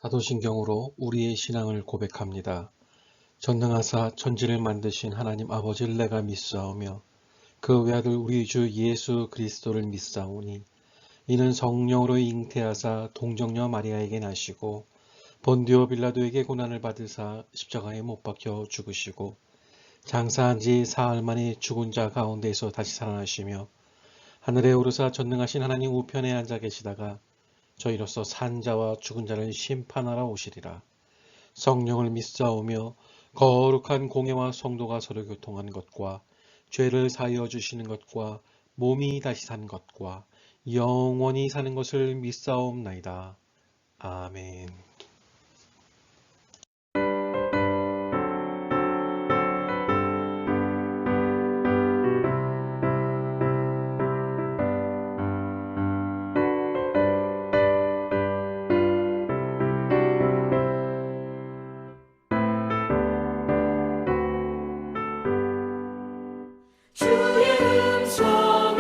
사도신경으로 우리의 신앙을 고백합니다. 전능하사 천지를 만드신 하나님 아버지를 내가 믿사오며 그 외아들 우리 주 예수 그리스도를 믿사오니 이는 성령으로 잉태하사 동정녀 마리아에게 나시고 본디오 빌라도에게 고난을 받으사 십자가에 못 박혀 죽으시고 장사한 지 사흘 만에 죽은 자 가운데에서 다시 살아나시며 하늘에 오르사 전능하신 하나님 우편에 앉아 계시다가 저희로서 산 자와 죽은 자를 심판하러 오시리라. 성령을 믿사오며 거룩한 공예와 성도가 서로 교통하는 것과 죄를 사하여 주시는 것과 몸이 다시 산 것과 영원히 사는 것을 믿사옵나이다. 아멘. 주의 음성을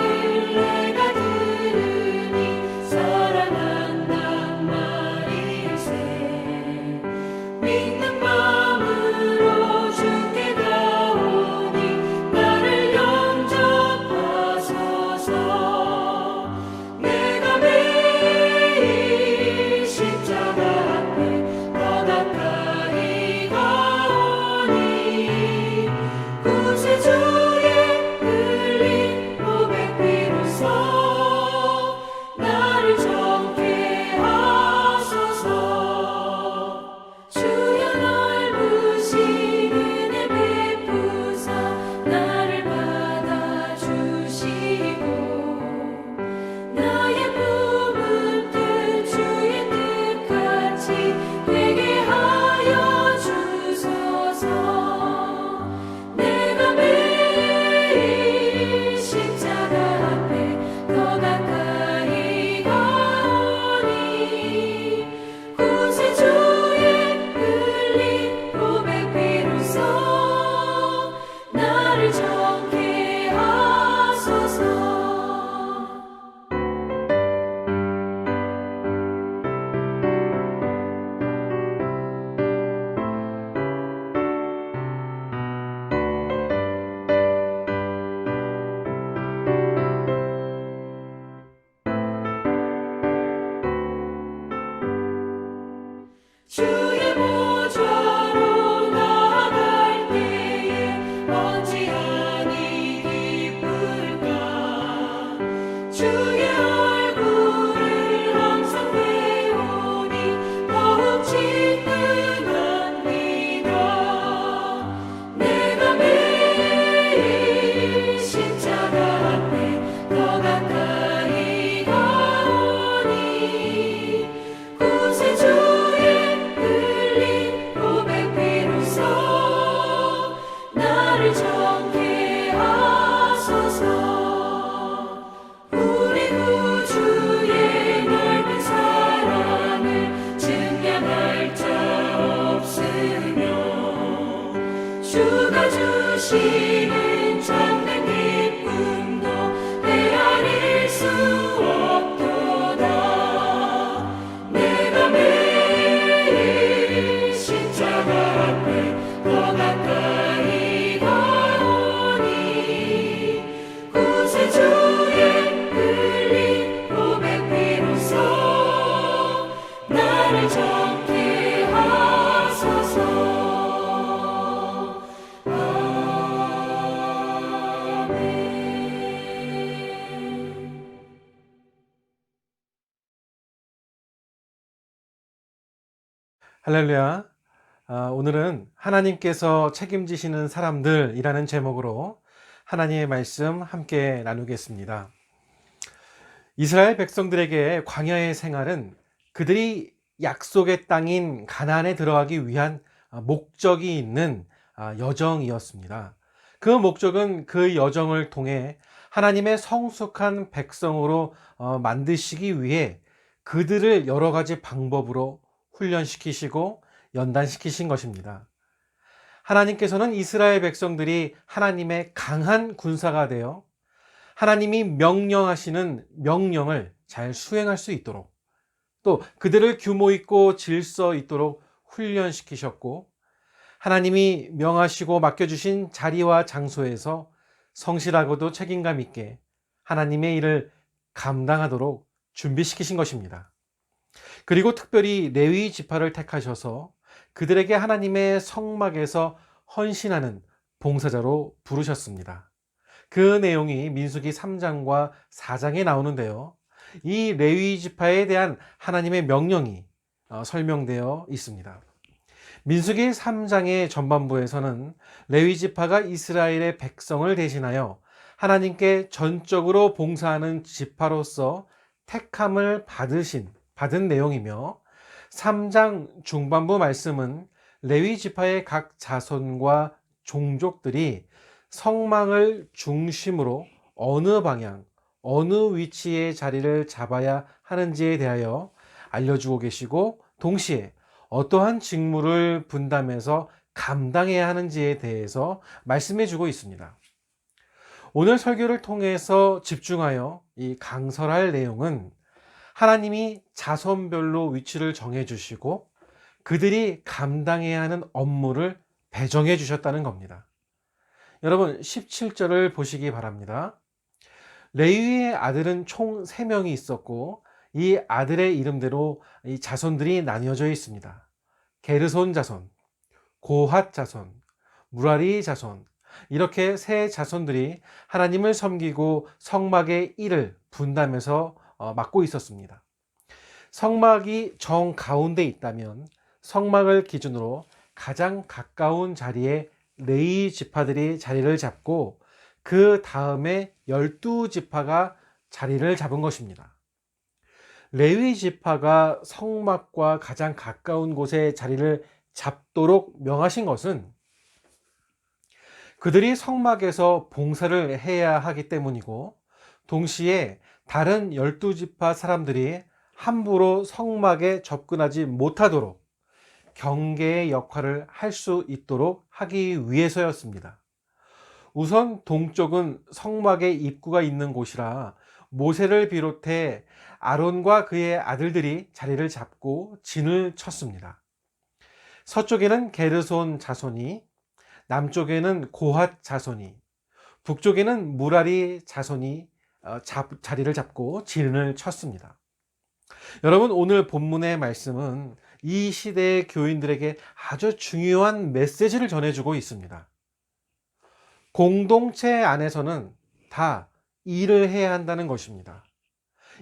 내가 들으니 사랑한단 말일세. 믿는 마음으로 주께 가오니 나를 영접하소서. 내가 매일 십자가 앞에 더 가까이 가오니 구세주의 나를 정케 하소서. 주여 넓으신 은혜 베푸사 나를 받아주시고 나의 품은 뜻 주의 뜻같이 되게 하여 주소서. 내가 매일 십자가 앞에 더 가까이 가오니 구세주의 흘린 고백 비로소 나를 정케 하소서. 주의 보좌로 나아갈 때에 어찌하니 기쁠까. 주의 얼굴을 항상 배우니 더욱 친근합니다. 내가 매일 십자가 앞에 더 가까이 가오니 구세주의 흘린 고백 비로소 나를 정케 하소서. 우리 구주의 넓은 사랑을 증명할 자 없으며 주가 주시는 참된 기쁨도 헤아릴 수 없도다. 내가 매일 십자가 앞에 더 가까이 가오니 구세주의 흘린 고백 비로소 나를 정케 하소서. 아멘. 할렐루야. 오늘은 하나님께서 책임지시는 사람들이라는 제목으로 하나님의 말씀 함께 나누겠습니다. 이스라엘 백성들에게 광야의 생활은 그들이 약속의 땅인 가나안에 들어가기 위한 목적이 있는 여정이었습니다. 그 목적은 그 여정을 통해 하나님의 성숙한 백성으로 만드시기 위해 그들을 여러 가지 방법으로 훈련시키시고 연단시키신 것입니다. 하나님께서는 이스라엘 백성들이 하나님의 강한 군사가 되어 하나님이 명령하시는 명령을 잘 수행할 수 있도록 또 그들을 규모 있고 질서 있도록 훈련시키셨고, 하나님이 명하시고 맡겨주신 자리와 장소에서 성실하고도 책임감 있게 하나님의 일을 감당하도록 준비시키신 것입니다. 그리고 특별히 레위 지파를 택하셔서 그들에게 하나님의 성막에서 헌신하는 봉사자로 부르셨습니다. 그 내용이 민수기 3장과 4장에 나오는데요. 이 레위 지파에 대한 하나님의 명령이 설명되어 있습니다. 민수기 3장의 전반부에서는 레위 지파가 이스라엘의 백성을 대신하여 하나님께 전적으로 봉사하는 지파로서 택함을 받은 내용이며, 3장 중반부 말씀은 레위 지파의 각 자손과 종족들이 성막을 중심으로 어느 방향, 어느 위치의 자리를 잡아야 하는지에 대하여 알려주고 계시고, 동시에 어떠한 직무를 분담해서 감당해야 하는지에 대해서 말씀해 주고 있습니다. 오늘 설교를 통해서 집중하여 이 강설할 내용은 하나님이 자손별로 위치를 정해 주시고 그들이 감당해야 하는 업무를 배정해 주셨다는 겁니다. 여러분 17절을 보시기 바랍니다. 레위의 아들은 총 3명이 있었고 이 아들의 이름대로 이 자손들이 나뉘어져 있습니다. 게르손 자손, 고핫 자손, 무라리 자손, 이렇게 3 자손들이 하나님을 섬기고 성막의 일을 분담해서 맡고 있었습니다. 성막이 정 가운데 있다면 성막을 기준으로 가장 가까운 자리에 레위 지파들이 자리를 잡고 그 다음에 12지파가 자리를 잡은 것입니다. 레위 지파가 성막과 가장 가까운 곳에 자리를 잡도록 명하신 것은 그들이 성막에서 봉사를 해야 하기 때문이고, 동시에 다른 12지파 사람들이 함부로 성막에 접근하지 못하도록 경계의 역할을 할 수 있도록 하기 위해서였습니다. 우선 동쪽은 성막의 입구가 있는 곳이라 모세를 비롯해 아론과 그의 아들들이 자리를 잡고 진을 쳤습니다. 서쪽에는 게르손 자손이, 남쪽에는 고핫 자손이, 북쪽에는 무라리 자손이 자리를 잡고 진을 쳤습니다. 여러분, 오늘 본문의 말씀은 이 시대의 교인들에게 아주 중요한 메시지를 전해주고 있습니다. 공동체 안에서는 다 일을 해야 한다는 것입니다.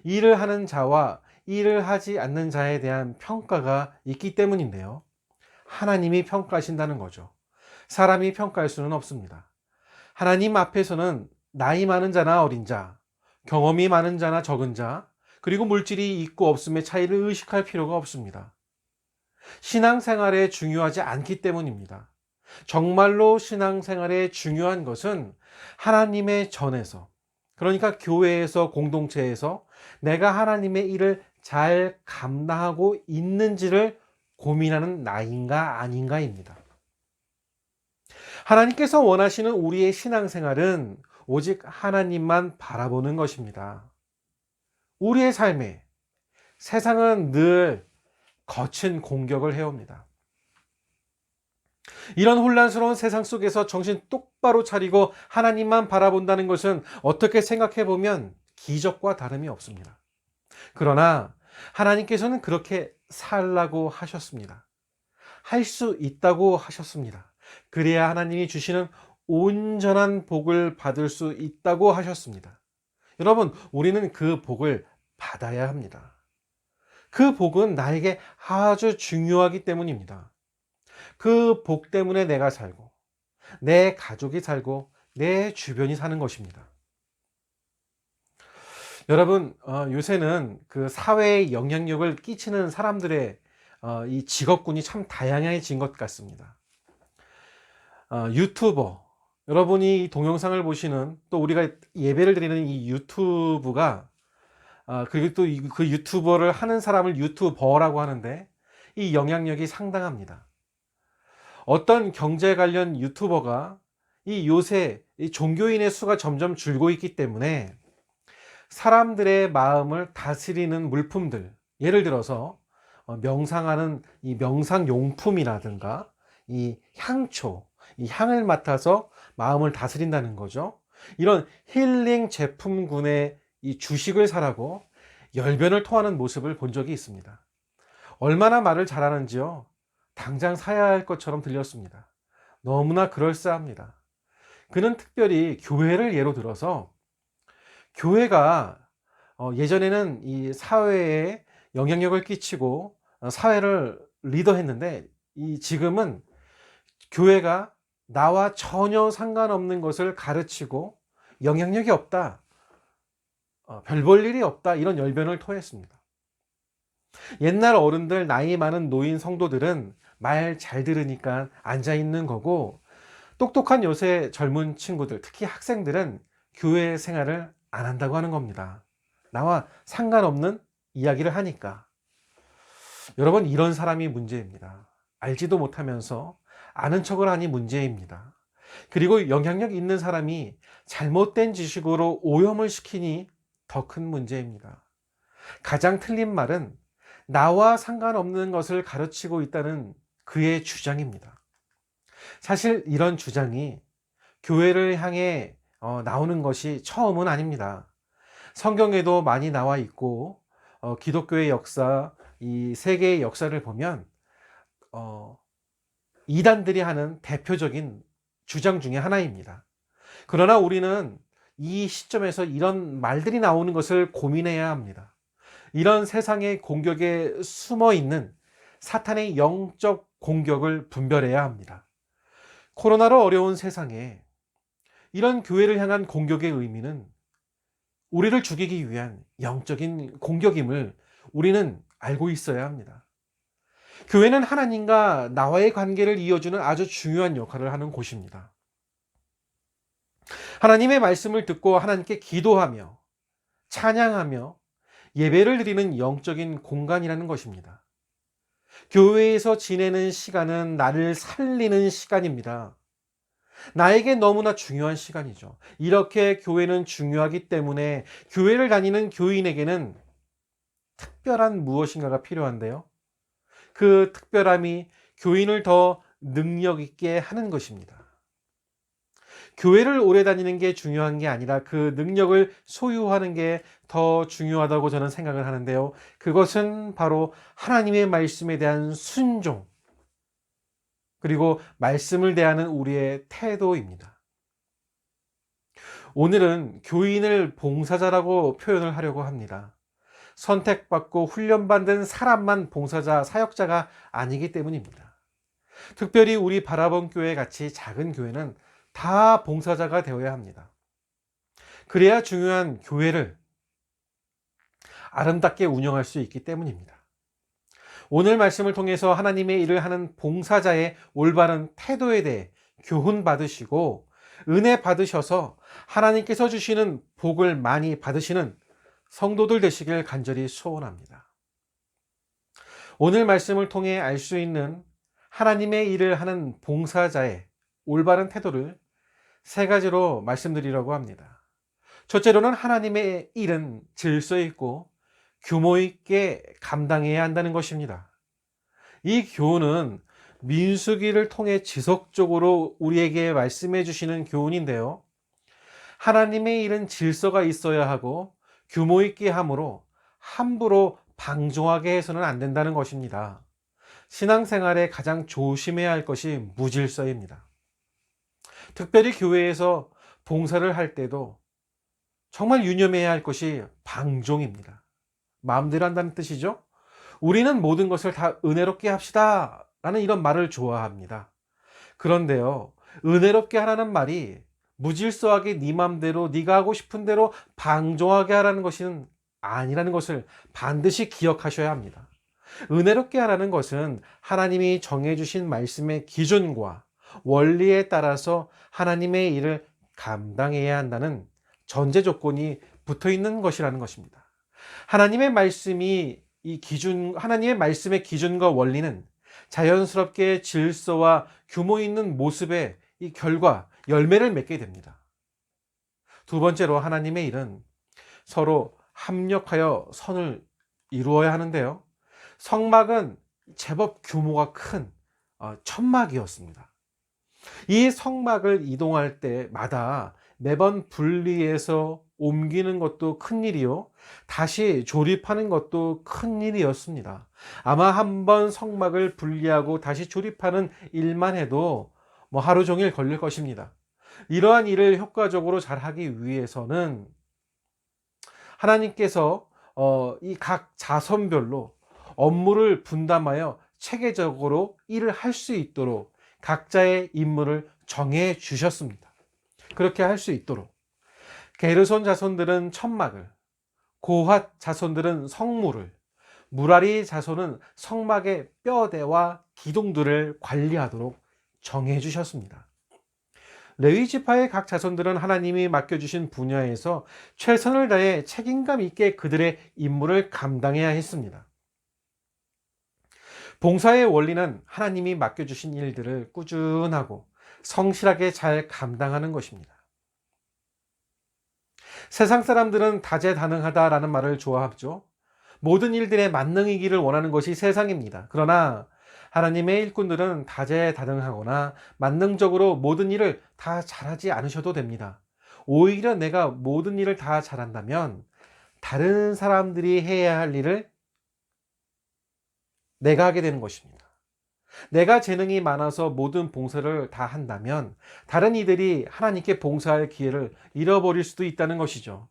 일을 하는 자와 일을 하지 않는 자에 대한 평가가 있기 때문인데요. 하나님이 평가하신다는 거죠. 사람이 평가할 수는 없습니다. 하나님 앞에서는 나이 많은 자나 어린 자, 경험이 많은 자나 적은 자, 그리고 물질이 있고 없음의 차이를 의식할 필요가 없습니다. 신앙생활에 중요하지 않기 때문입니다. 정말로 신앙생활에 중요한 것은 하나님의 전에서, 그러니까 교회에서, 공동체에서 내가 하나님의 일을 잘 감당하고 있는지를 고민하는 나인가 아닌가입니다. 하나님께서 원하시는 우리의 신앙생활은 오직 하나님만 바라보는 것입니다. 우리의 삶에 세상은 늘 거친 공격을 해옵니다. 이런 혼란스러운 세상 속에서 정신 똑바로 차리고 하나님만 바라본다는 것은 어떻게 생각해 보면 기적과 다름이 없습니다. 그러나 하나님께서는 그렇게 살라고 하셨습니다. 할 수 있다고 하셨습니다. 그래야 하나님이 주시는 온전한 복을 받을 수 있다고 하셨습니다. 여러분, 우리는 그 복을 받아야 합니다. 그 복은 나에게 아주 중요하기 때문입니다. 그 복 때문에 내가 살고, 내 가족이 살고, 내 주변이 사는 것입니다. 여러분, 요새는 그 사회에 영향력을 끼치는 사람들의 이 직업군이 참 다양해진 것 같습니다. 유튜버, 여러분이 이 동영상을 보시는, 또 우리가 예배를 드리는 이 유튜브가, 그리고 또 그 유튜버를 하는 사람을 유튜버라고 하는데, 이 영향력이 상당합니다. 어떤 경제 관련 유튜버가 이 요새 이 종교인의 수가 점점 줄고 있기 때문에 사람들의 마음을 다스리는 물품들, 예를 들어서 명상하는 이 명상용품이라든가 이 향초, 이 향을 맡아서 마음을 다스린다는 거죠. 이런 힐링 제품군의 이 주식을 사라고 열변을 토하는 모습을 본 적이 있습니다. 얼마나 말을 잘하는지요. 당장 사야 할 것처럼 들렸습니다. 너무나 그럴싸합니다. 그는 특별히 교회를 예로 들어서 교회가 예전에는 이 사회에 영향력을 끼치고 사회를 리더했는데 지금은 교회가 나와 전혀 상관없는 것을 가르치고 영향력이 없다, 별 볼 일이 없다, 이런 열변을 토했습니다. 옛날 어른들, 나이 많은 노인 성도들은 말 잘 들으니까 앉아 있는 거고, 똑똑한 요새 젊은 친구들, 특히 학생들은 교회 생활을 안 한다고 하는 겁니다. 나와 상관없는 이야기를 하니까. 여러분, 이런 사람이 문제입니다. 알지도 못하면서 아는 척을 하니 문제입니다. 그리고 영향력 있는 사람이 잘못된 지식으로 오염을 시키니 더 큰 문제입니다. 가장 틀린 말은 나와 상관없는 것을 가르치고 있다는 그의 주장입니다. 사실 이런 주장이 교회를 향해 나오는 것이 처음은 아닙니다. 성경에도 많이 나와 있고, 기독교의 역사, 이 세계의 역사를 보면 이단들이 하는 대표적인 주장 중에 하나입니다. 그러나 우리는 이 시점에서 이런 말들이 나오는 것을 고민해야 합니다. 이런 세상의 공격에 숨어 있는 사탄의 영적 공격을 분별해야 합니다. 코로나로 어려운 세상에 이런 교회를 향한 공격의 의미는 우리를 죽이기 위한 영적인 공격임을 우리는 알고 있어야 합니다. 교회는 하나님과 나와의 관계를 이어주는 아주 중요한 역할을 하는 곳입니다. 하나님의 말씀을 듣고 하나님께 기도하며 찬양하며 예배를 드리는 영적인 공간이라는 것입니다. 교회에서 지내는 시간은 나를 살리는 시간입니다. 나에게 너무나 중요한 시간이죠. 이렇게 교회는 중요하기 때문에 교회를 다니는 교인에게는 특별한 무엇인가가 필요한데요. 그 특별함이 교인을 더 능력 있게 하는 것입니다. 교회를 오래 다니는 게 중요한 게 아니라 그 능력을 소유하는 게 더 중요하다고 저는 생각을 하는데요. 그것은 바로 하나님의 말씀에 대한 순종, 그리고 말씀을 대하는 우리의 태도입니다. 오늘은 교인을 봉사자라고 표현을 하려고 합니다. 선택받고 훈련받은 사람만 봉사자, 사역자가 아니기 때문입니다. 특별히 우리 바라본 교회 같이 작은 교회는 다 봉사자가 되어야 합니다. 그래야 중요한 교회를 아름답게 운영할 수 있기 때문입니다. 오늘 말씀을 통해서 하나님의 일을 하는 봉사자의 올바른 태도에 대해 교훈 받으시고 은혜 받으셔서 하나님께서 주시는 복을 많이 받으시는 성도들 되시길 간절히 소원합니다. 오늘 말씀을 통해 알 수 있는 하나님의 일을 하는 봉사자의 올바른 태도를 세 가지로 말씀드리려고 합니다. 첫째로는 하나님의 일은 질서 있고 규모 있게 감당해야 한다는 것입니다. 이 교훈은 민수기를 통해 지속적으로 우리에게 말씀해 주시는 교훈인데요. 하나님의 일은 질서가 있어야 하고 규모 있게 함으로 함부로 방종하게 해서는 안 된다는 것입니다. 신앙생활에 가장 조심해야 할 것이 무질서입니다. 특별히 교회에서 봉사를 할 때도 정말 유념해야 할 것이 방종입니다. 마음대로 한다는 뜻이죠. 우리는 모든 것을 다 은혜롭게 합시다 라는 이런 말을 좋아합니다. 그런데요, 은혜롭게 하라는 말이 무질서하게 네 맘대로 네가 하고 싶은 대로 방종하게 하라는 것은 아니라는 것을 반드시 기억하셔야 합니다. 은혜롭게 하라는 것은 하나님이 정해주신 말씀의 기준과 원리에 따라서 하나님의 일을 감당해야 한다는 전제 조건이 붙어 있는 것이라는 것입니다. 하나님의 말씀의 기준과 원리는 자연스럽게 질서와 규모 있는 모습의 이 결과, 열매를 맺게 됩니다. 두 번째로 하나님의 일은 서로 합력하여 선을 이루어야 하는데요. 성막은 제법 규모가 큰 천막이었습니다. 이 성막을 이동할 때마다 매번 분리해서 옮기는 것도 큰일이요, 다시 조립하는 것도 큰일이었습니다. 아마 한번 성막을 분리하고 다시 조립하는 일만 해도 하루 종일 걸릴 것입니다. 이러한 일을 효과적으로 잘 하기 위해서는 하나님께서 이 각 자손별로 업무를 분담하여 체계적으로 일을 할 수 있도록 각자의 임무를 정해 주셨습니다. 그렇게 할 수 있도록 게르손 자손들은 천막을, 고핫 자손들은 성물을, 무라리 자손은 성막의 뼈대와 기둥들을 관리하도록 정해 주셨습니다. 레위 지파의 각 자손들은 하나님이 맡겨주신 분야에서 최선을 다해 책임감 있게 그들의 임무를 감당해야 했습니다. 봉사의 원리는 하나님이 맡겨주신 일들을 꾸준하고 성실하게 잘 감당하는 것입니다. 세상 사람들은 다재다능하다라는 말을 좋아하죠. 모든 일들에 만능이기를 원하는 것이 세상입니다. 그러나 하나님의 일꾼들은 다재다능하거나 만능적으로 모든 일을 다 잘하지 않으셔도 됩니다. 오히려 내가 모든 일을 다 잘한다면 다른 사람들이 해야 할 일을 내가 하게 되는 것입니다. 내가 재능이 많아서 모든 봉사를 다 한다면 다른 이들이 하나님께 봉사할 기회를 잃어버릴 수도 있다는 것이죠.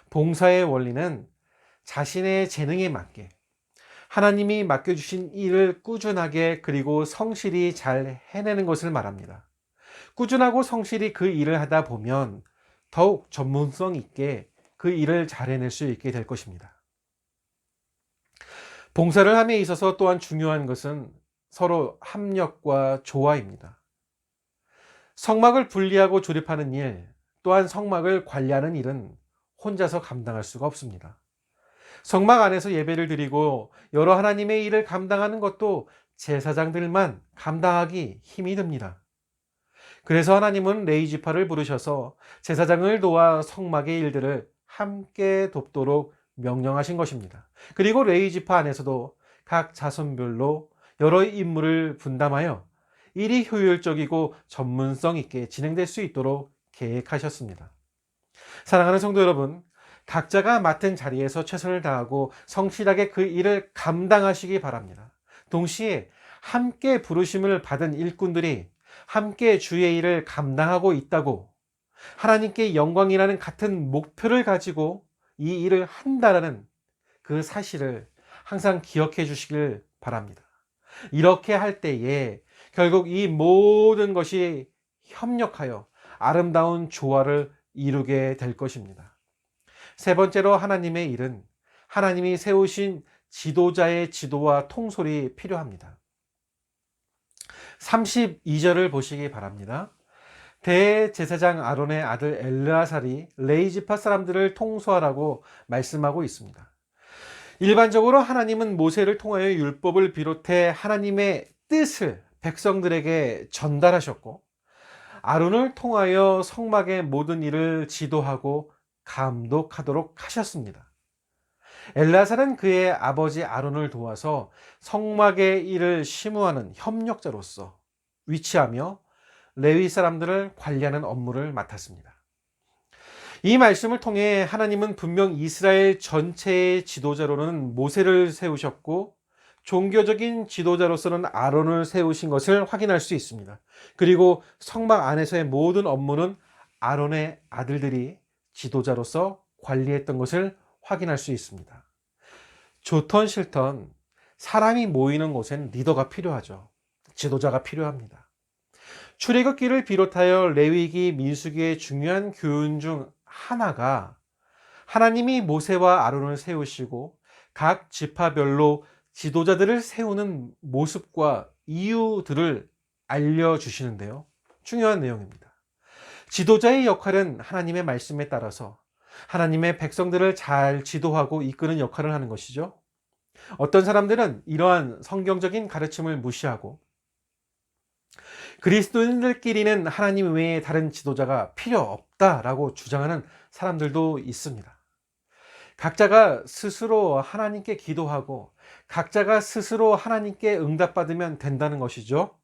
봉사의 원리는 자신의 재능에 맞게 하나님이 맡겨주신 일을 꾸준하게 그리고 성실히 잘 해내는 것을 말합니다. 꾸준하고 성실히 그 일을 하다 보면 더욱 전문성 있게 그 일을 잘 해낼 수 있게 될 것입니다. 봉사를 함에 있어서 또한 중요한 것은 서로 합력과 조화입니다. 성막을 분리하고 조립하는 일, 또한 성막을 관리하는 일은 혼자서 감당할 수가 없습니다. 성막 안에서 예배를 드리고 여러 하나님의 일을 감당하는 것도 제사장들만 감당하기 힘이 듭니다. 그래서 하나님은 레위 지파를 부르셔서 제사장을 도와 성막의 일들을 함께 돕도록 명령하신 것입니다. 그리고 레위 지파 안에서도 각 자손별로 여러 임무를 분담하여 일이 효율적이고 전문성 있게 진행될 수 있도록 계획하셨습니다. 사랑하는 성도 여러분, 각자가 맡은 자리에서 최선을 다하고 성실하게 그 일을 감당하시기 바랍니다. 동시에 함께 부르심을 받은 일꾼들이 함께 주의 일을 감당하고 있다고, 하나님께 영광이라는 같은 목표를 가지고 이 일을 한다라는 그 사실을 항상 기억해 주시길 바랍니다. 이렇게 할 때에 결국 이 모든 것이 협력하여 아름다운 조화를 이루게 될 것입니다. 세 번째로 하나님의 일은 하나님이 세우신 지도자의 지도와 통솔이 필요합니다. 32절을 보시기 바랍니다. 대제사장 아론의 아들 엘르아살이 레위 지파 사람들을 통솔하라고 말씀하고 있습니다. 일반적으로 하나님은 모세를 통하여 율법을 비롯해 하나님의 뜻을 백성들에게 전달하셨고, 아론을 통하여 성막의 모든 일을 지도하고 감독하도록 하셨습니다. 엘르아살은 그의 아버지 아론을 도와서 성막의 일을 심우하는 협력자로서 위치하며 레위 사람들을 관리하는 업무를 맡았습니다. 이 말씀을 통해 하나님은 분명 이스라엘 전체의 지도자로는 모세를 세우셨고 종교적인 지도자로서는 아론을 세우신 것을 확인할 수 있습니다. 그리고 성막 안에서의 모든 업무는 아론의 아들들이 지도자로서 관리했던 것을 확인할 수 있습니다. 좋던 싫던 사람이 모이는 곳엔 리더가 필요하죠. 지도자가 필요합니다. 출애굽기를 비롯하여 레위기, 민수기의 중요한 교훈 중 하나가 하나님이 모세와 아론을 세우시고 각 지파별로 지도자들을 세우는 모습과 이유들을 알려주시는데요. 중요한 내용입니다. 지도자의 역할은 하나님의 말씀에 따라서 하나님의 백성들을 잘 지도하고 이끄는 역할을 하는 것이죠. 어떤 사람들은 이러한 성경적인 가르침을 무시하고 그리스도인들끼리는 하나님 외에 다른 지도자가 필요 없다라고 주장하는 사람들도 있습니다. 각자가 스스로 하나님께 기도하고 각자가 스스로 하나님께 응답받으면 된다는 것이죠.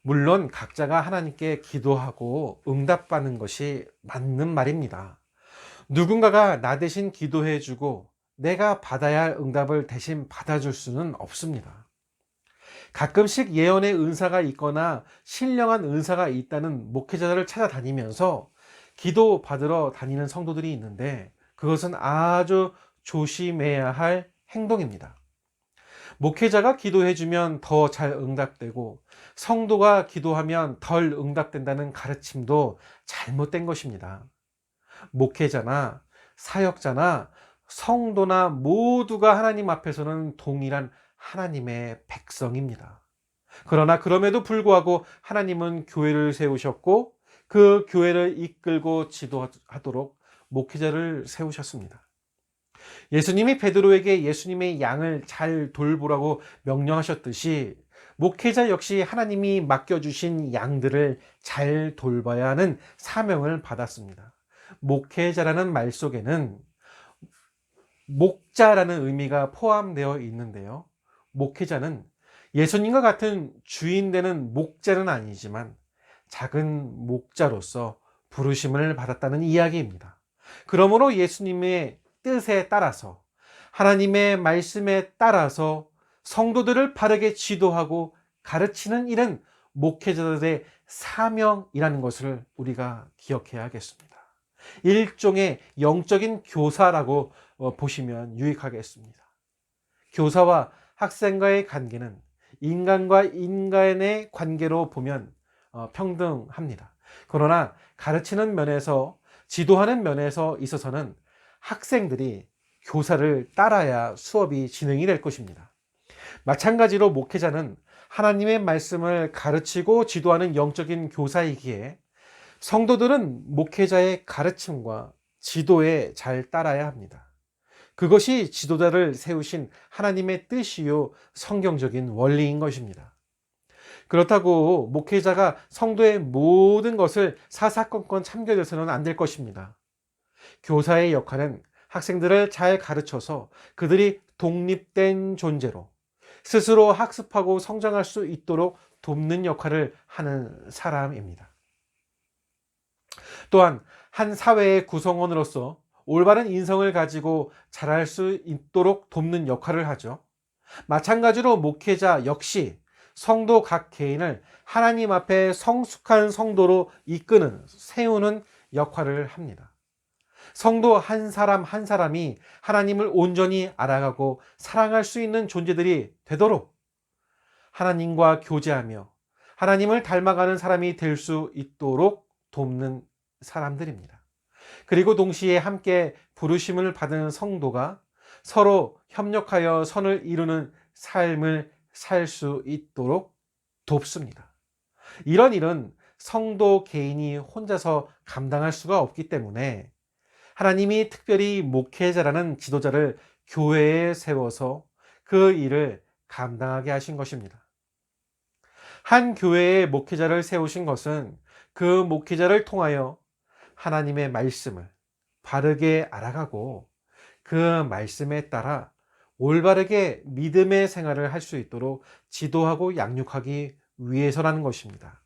물론 각자가 하나님께 기도하고 응답받는 것이 맞는 말입니다. 누군가가 나 대신 기도해 주고 내가 받아야 할 응답을 대신 받아줄 수는 없습니다. 가끔씩 예언의 은사가 있거나 신령한 은사가 있다는 목회자들을 찾아다니면서 기도 받으러 다니는 성도들이 있는데 그것은 아주 조심해야 할 행동입니다. 목회자가 기도해주면 더 잘 응답되고 성도가 기도하면 덜 응답된다는 가르침도 잘못된 것입니다. 목회자나 사역자나 성도나 모두가 하나님 앞에서는 동일한 하나님의 백성입니다. 그러나 그럼에도 불구하고 하나님은 교회를 세우셨고 그 교회를 이끌고 지도하도록 목회자를 세우셨습니다. 예수님이 베드로에게 예수님의 양을 잘 돌보라고 명령하셨듯이 목회자 역시 하나님이 맡겨주신 양들을 잘 돌봐야 하는 사명을 받았습니다. 목회자라는 말 속에는 목자라는 의미가 포함되어 있는데요. 목회자는 예수님과 같은 주인 되는 목자는 아니지만 작은 목자로서 부르심을 받았다는 이야기입니다. 그러므로 예수님의 뜻에 따라서 하나님의 말씀에 따라서 성도들을 바르게 지도하고 가르치는 일은 목회자들의 사명이라는 것을 우리가 기억해야 하겠습니다. 일종의 영적인 교사라고 보시면 유익하겠습니다. 교사와 학생과의 관계는 인간과 인간의 관계로 보면 평등합니다. 그러나 가르치는 면에서 지도하는 면에서 있어서는 학생들이 교사를 따라야 수업이 진행이 될 것입니다. 마찬가지로 목회자는 하나님의 말씀을 가르치고 지도하는 영적인 교사이기에 성도들은 목회자의 가르침과 지도에 잘 따라야 합니다. 그것이 지도자를 세우신 하나님의 뜻이요 성경적인 원리인 것입니다. 그렇다고 목회자가 성도의 모든 것을 사사건건 참견해서는 안 될 것입니다. 교사의 역할은 학생들을 잘 가르쳐서 그들이 독립된 존재로 스스로 학습하고 성장할 수 있도록 돕는 역할을 하는 사람입니다. 또한 한 사회의 구성원으로서 올바른 인성을 가지고 자랄 수 있도록 돕는 역할을 하죠. 마찬가지로 목회자 역시 성도 각 개인을 하나님 앞에 성숙한 성도로 이끄는, 세우는 역할을 합니다. 성도 한 사람 한 사람이 하나님을 온전히 알아가고 사랑할 수 있는 존재들이 되도록 하나님과 교제하며 하나님을 닮아가는 사람이 될 수 있도록 돕는 사람들입니다. 그리고 동시에 함께 부르심을 받은 성도가 서로 협력하여 선을 이루는 삶을 살 수 있도록 돕습니다. 이런 일은 성도 개인이 혼자서 감당할 수가 없기 때문에 하나님이 특별히 목회자라는 지도자를 교회에 세워서 그 일을 감당하게 하신 것입니다. 한 교회의 목회자를 세우신 것은 그 목회자를 통하여 하나님의 말씀을 바르게 알아가고 그 말씀에 따라 올바르게 믿음의 생활을 할 수 있도록 지도하고 양육하기 위해서라는 것입니다.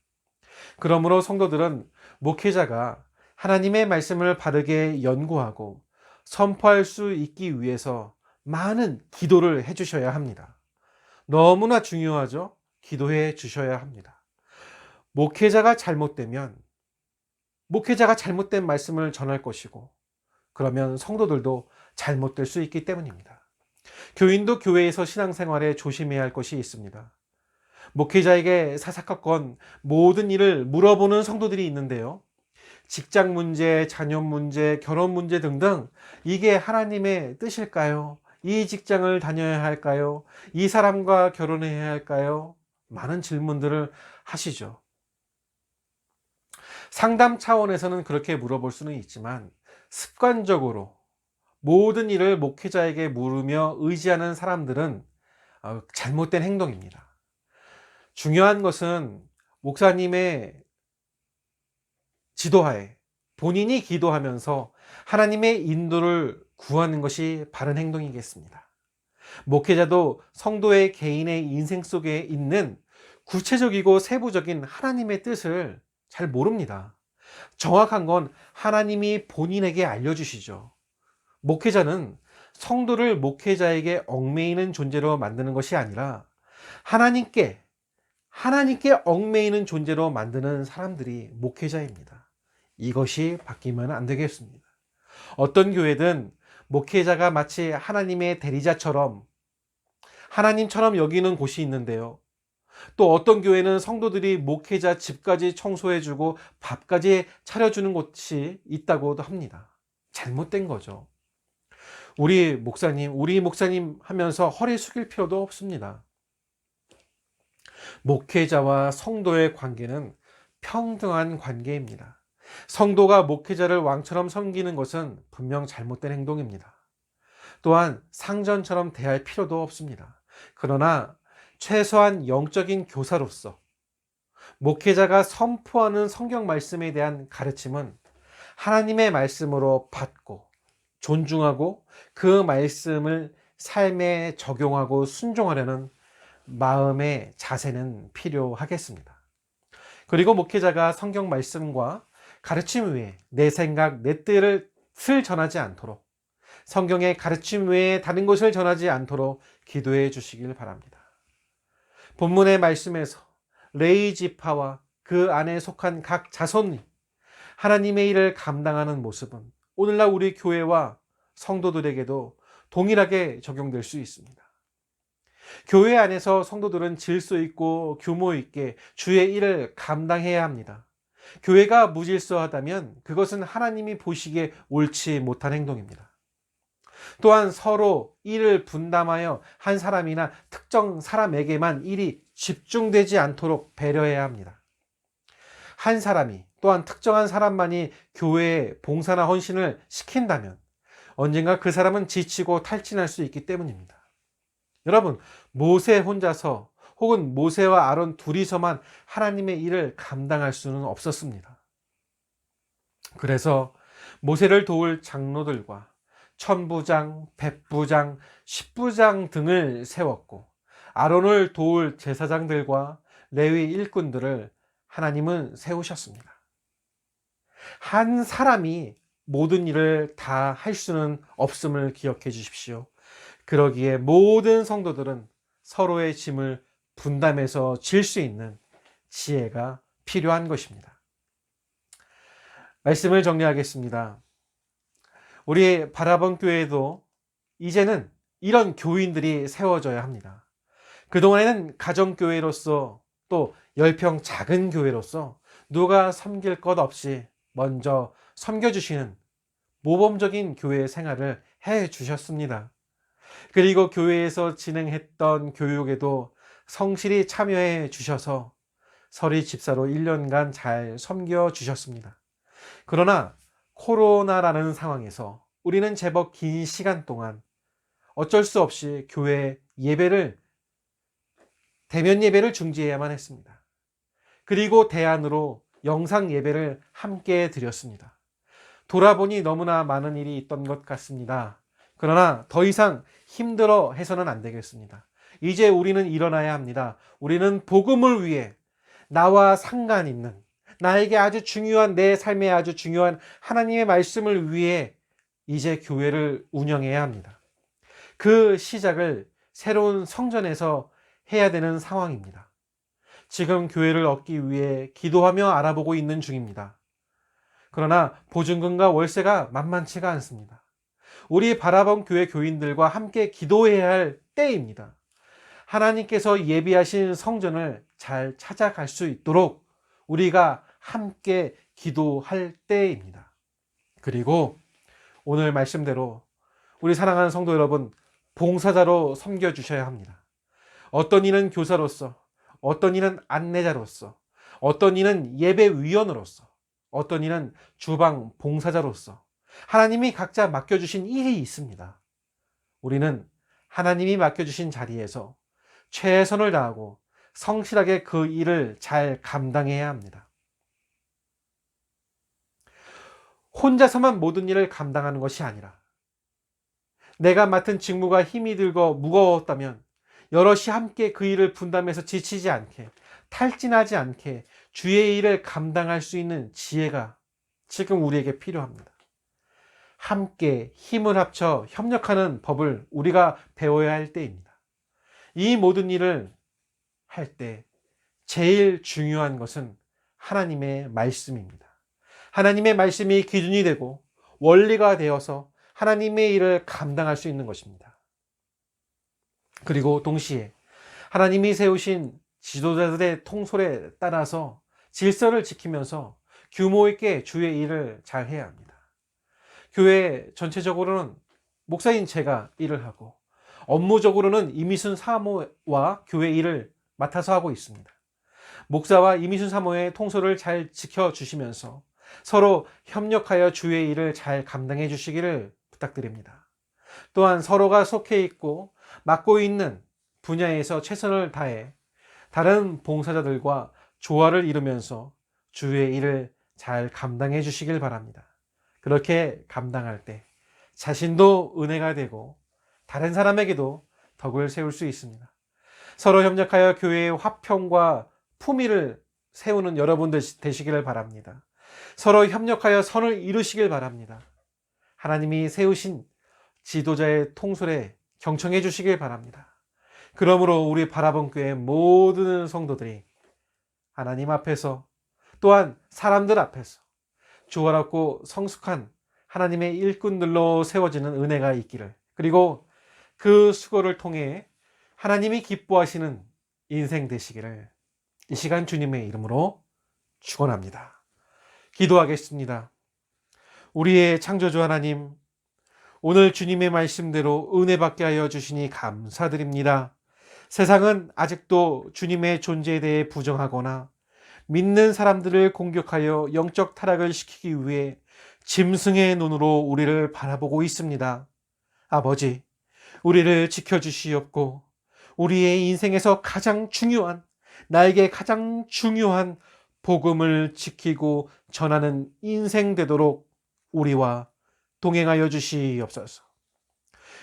그러므로 성도들은 목회자가 하나님의 말씀을 바르게 연구하고 선포할 수 있기 위해서 많은 기도를 해 주셔야 합니다. 너무나 중요하죠? 기도해 주셔야 합니다. 목회자가 잘못되면 목회자가 잘못된 말씀을 전할 것이고 그러면 성도들도 잘못될 수 있기 때문입니다. 교인도 교회에서 신앙생활에 조심해야 할 것이 있습니다. 목회자에게 사사건건 모든 일을 물어보는 성도들이 있는데요. 직장 문제, 자녀 문제, 결혼 문제 등등 이게 하나님의 뜻일까요? 이 직장을 다녀야 할까요? 이 사람과 결혼해야 할까요? 많은 질문들을 하시죠. 상담 차원에서는 그렇게 물어볼 수는 있지만 습관적으로 모든 일을 목회자에게 물으며 의지하는 사람들은 잘못된 행동입니다. 중요한 것은 목사님의 지도하에 본인이 기도하면서 하나님의 인도를 구하는 것이 바른 행동이겠습니다. 목회자도 성도의 개인의 인생 속에 있는 구체적이고 세부적인 하나님의 뜻을 잘 모릅니다. 정확한 건 하나님이 본인에게 알려주시죠. 목회자는 성도를 목회자에게 얽매이는 존재로 만드는 것이 아니라 하나님께 얽매이는 존재로 만드는 사람들이 목회자입니다. 이것이 바뀌면 안 되겠습니다. 어떤 교회든 목회자가 마치 하나님의 대리자처럼 하나님처럼 여기는 곳이 있는데요. 또 어떤 교회는 성도들이 목회자 집까지 청소해주고 밥까지 차려주는 곳이 있다고도 합니다. 잘못된 거죠. 우리 목사님 하면서 허리 숙일 필요도 없습니다. 목회자와 성도의 관계는 평등한 관계입니다. 성도가 목회자를 왕처럼 섬기는 것은 분명 잘못된 행동입니다. 또한 상전처럼 대할 필요도 없습니다. 그러나 최소한 영적인 교사로서 목회자가 선포하는 성경 말씀에 대한 가르침은 하나님의 말씀으로 받고 존중하고 그 말씀을 삶에 적용하고 순종하려는 마음의 자세는 필요하겠습니다. 그리고 목회자가 성경 말씀과 가르침 외에 내 생각, 내 뜻을 전하지 않도록, 성경의 가르침 외에 다른 것을 전하지 않도록 기도해 주시길 바랍니다. 본문의 말씀에서 레위 지파와 그 안에 속한 각 자손이 하나님의 일을 감당하는 모습은 오늘날 우리 교회와 성도들에게도 동일하게 적용될 수 있습니다. 교회 안에서 성도들은 질서 있고 규모 있게 주의 일을 감당해야 합니다. 교회가 무질서하다면 그것은 하나님이 보시기에 옳지 못한 행동입니다. 또한 서로 일을 분담하여 한 사람이나 특정 사람에게만 일이 집중되지 않도록 배려해야 합니다. 한 사람이 또한 특정한 사람만이 교회에 봉사나 헌신을 시킨다면 언젠가 그 사람은 지치고 탈진할 수 있기 때문입니다. 여러분, 모세 혼자서 혹은 모세와 아론 둘이서만 하나님의 일을 감당할 수는 없었습니다. 그래서 모세를 도울 장로들과 천부장, 백부장, 십부장 등을 세웠고 아론을 도울 제사장들과 레위 일꾼들을 하나님은 세우셨습니다. 한 사람이 모든 일을 다 할 수는 없음을 기억해 주십시오. 그러기에 모든 성도들은 서로의 짐을 분담해서 질 수 있는 지혜가 필요한 것입니다. 말씀을 정리하겠습니다. 우리 바라본 교회도 이제는 이런 교인들이 세워져야 합니다. 그동안에는 가정교회로서 또 10평 작은 교회로서 누가 섬길 것 없이 먼저 섬겨주시는 모범적인 교회 생활을 해 주셨습니다. 그리고 교회에서 진행했던 교육에도 성실히 참여해 주셔서 서리 집사로 1년간 잘 섬겨 주셨습니다. 그러나 코로나라는 상황에서 우리는 제법 긴 시간 동안 어쩔 수 없이 교회 예배를, 대면 예배를 중지해야만 했습니다. 그리고 대안으로 영상 예배를 함께 드렸습니다. 돌아보니 너무나 많은 일이 있던 것 같습니다. 그러나 더 이상 힘들어 해서는 안 되겠습니다. 이제 우리는 일어나야 합니다. 우리는 복음을 위해 나와 상관 있는, 나에게 아주 중요한, 내 삶에 아주 중요한 하나님의 말씀을 위해 이제 교회를 운영해야 합니다. 그 시작을 새로운 성전에서 해야 되는 상황입니다. 지금 교회를 얻기 위해 기도하며 알아보고 있는 중입니다. 그러나 보증금과 월세가 만만치가 않습니다. 우리 바라본 교회 교인들과 함께 기도해야 할 때입니다. 하나님께서 예비하신 성전을 잘 찾아갈 수 있도록 우리가 함께 기도할 때입니다. 그리고 오늘 말씀대로 우리 사랑하는 성도 여러분, 봉사자로 섬겨주셔야 합니다. 어떤 이는 교사로서, 어떤 이는 안내자로서, 어떤 이는 예배위원으로서, 어떤 이는 주방 봉사자로서 하나님이 각자 맡겨주신 일이 있습니다. 우리는 하나님이 맡겨주신 자리에서 최선을 다하고 성실하게 그 일을 잘 감당해야 합니다. 혼자서만 모든 일을 감당하는 것이 아니라 내가 맡은 직무가 힘이 들고 무거웠다면 여럿이 함께 그 일을 분담해서 지치지 않게, 탈진하지 않게 주의 일을 감당할 수 있는 지혜가 지금 우리에게 필요합니다. 함께 힘을 합쳐 협력하는 법을 우리가 배워야 할 때입니다. 이 모든 일을 할 때 제일 중요한 것은 하나님의 말씀입니다. 하나님의 말씀이 기준이 되고 원리가 되어서 하나님의 일을 감당할 수 있는 것입니다. 그리고 동시에 하나님이 세우신 지도자들의 통솔에 따라서 질서를 지키면서 규모 있게 주의 일을 잘 해야 합니다. 교회 전체적으로는 목사인 제가 일을 하고 업무적으로는 이미순 사모와 교회 일을 맡아서 하고 있습니다. 목사와 이미순 사모의 통솔을 잘 지켜주시면서 서로 협력하여 주의 일을 잘 감당해 주시기를 부탁드립니다. 또한 서로가 속해 있고 맡고 있는 분야에서 최선을 다해 다른 봉사자들과 조화를 이루면서 주의 일을 잘 감당해 주시길 바랍니다. 그렇게 감당할 때 자신도 은혜가 되고 다른 사람에게도 덕을 세울 수 있습니다. 서로 협력하여 교회의 화평과 품위를 세우는 여러분들 되시기를 바랍니다. 서로 협력하여 선을 이루시길 바랍니다. 하나님이 세우신 지도자의 통솔에 경청해 주시길 바랍니다. 그러므로 우리 바라본 교회 모든 성도들이 하나님 앞에서 또한 사람들 앞에서 조화롭고 성숙한 하나님의 일꾼들로 세워지는 은혜가 있기를, 그리고 그 수고를 통해 하나님이 기뻐하시는 인생 되시기를 이 시간 주님의 이름으로 축원합니다. 기도하겠습니다. 우리의 창조주 하나님, 오늘 주님의 말씀대로 은혜 받게 하여 주시니 감사드립니다. 세상은 아직도 주님의 존재에 대해 부정하거나 믿는 사람들을 공격하여 영적 타락을 시키기 위해 짐승의 눈으로 우리를 바라보고 있습니다. 아버지, 우리를 지켜주시옵고 우리의 인생에서 가장 중요한, 나에게 가장 중요한 복음을 지키고 전하는 인생 되도록 우리와 동행하여 주시옵소서.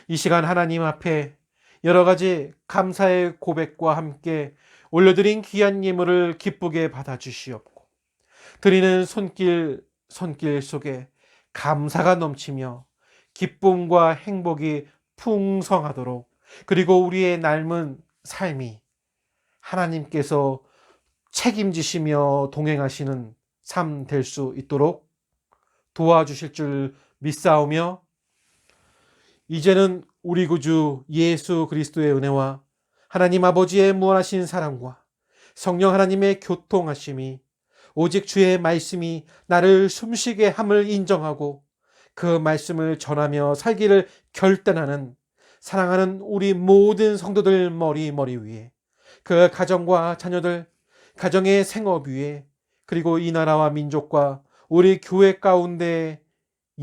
이 시간 하나님 앞에 여러 가지 감사의 고백과 함께 올려드린 귀한 예물을 기쁘게 받아주시옵고 드리는 손길 속에 감사가 넘치며 기쁨과 행복이 풍성하도록, 그리고 우리의 남은 삶이 하나님께서 책임지시며 동행하시는 삶 될 수 있도록 도와주실 줄 믿사오며, 이제는 우리 구주 예수 그리스도의 은혜와 하나님 아버지의 무한하신 사랑과 성령 하나님의 교통하심이, 오직 주의 말씀이 나를 숨쉬게 함을 인정하고 그 말씀을 전하며 살기를 결단하는 사랑하는 우리 모든 성도들 머리 위에, 그 가정과 자녀들, 가정의 생업 위에, 그리고 이 나라와 민족과 우리 교회 가운데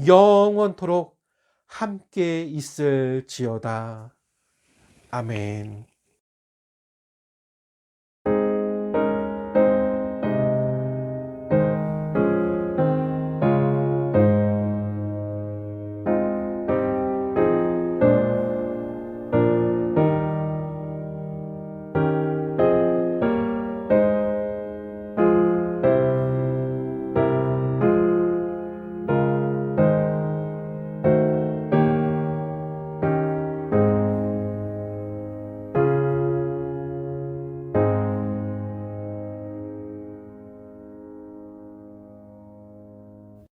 영원토록 함께 있을지어다. 아멘.